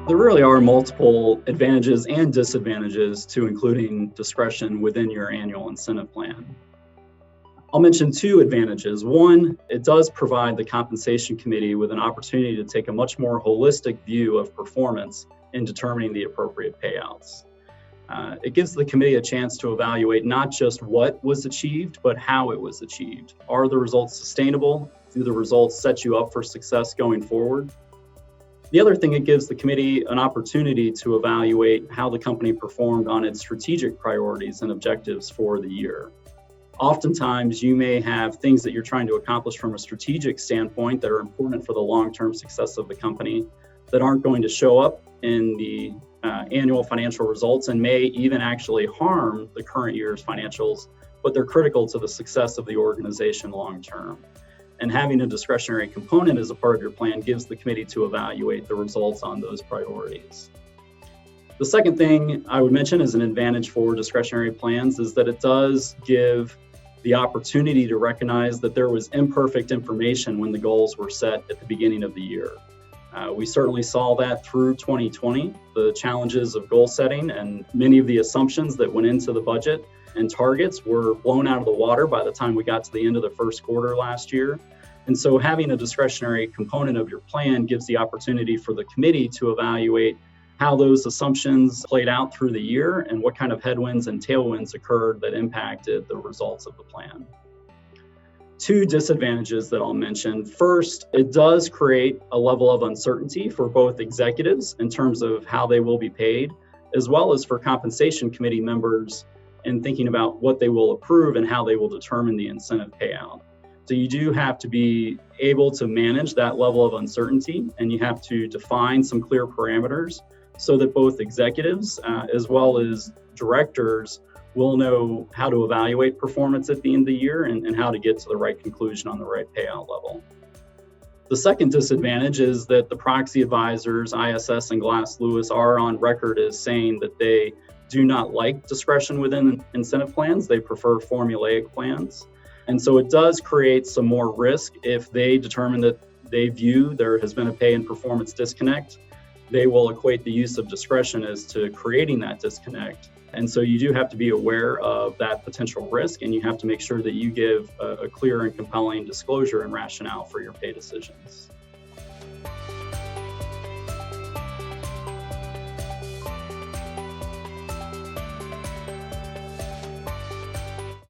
There really are multiple advantages and disadvantages to including discretion within your annual incentive plan. I'll mention two advantages. One, it does provide the compensation committee with an opportunity to take a much more holistic view of performance in determining the appropriate payouts. It gives the committee a chance to evaluate not just what was achieved, but how it was achieved. Are the results sustainable? Do the results set you up for success going forward? The other thing, it gives the committee an opportunity to evaluate how the company performed on its strategic priorities and objectives for the year. Oftentimes, you may have things that you're trying to accomplish from a strategic standpoint that are important for the long-term success of the company that aren't going to show up in the annual financial results and may even actually harm the current year's financials, but they're critical to the success of the organization long-term. And having a discretionary component as a part of your plan gives the committee to evaluate the results on those priorities. The second thing I would mention as an advantage for discretionary plans is that it does give the opportunity to recognize that there was imperfect information when the goals were set at the beginning of the year. We certainly saw that through 2020, the challenges of goal setting and many of the assumptions that went into the budget and targets were blown out of the water by the time we got to the end of the first quarter last year. And so having a discretionary component of your plan gives the opportunity for the committee to evaluate how those assumptions played out through the year and what kind of headwinds and tailwinds occurred that impacted the results of the plan. Two disadvantages that I'll mention. First, it does create a level of uncertainty for both executives in terms of how they will be paid, as well as for compensation committee members in thinking about what they will approve and how they will determine the incentive payout. So you do have to be able to manage that level of uncertainty, and you have to define some clear parameters so that both executives as well as directors will know how to evaluate performance at the end of the year and how to get to the right conclusion on the right payout level. The second disadvantage is that the proxy advisors, ISS and Glass Lewis, are on record as saying that they do not like discretion within incentive plans. They prefer formulaic plans. And so it does create some more risk if they determine that they view there has been a pay and performance disconnect. They will equate the use of discretion as to creating that disconnect. And so you do have to be aware of that potential risk, and you have to make sure that you give a clear and compelling disclosure and rationale for your pay decisions.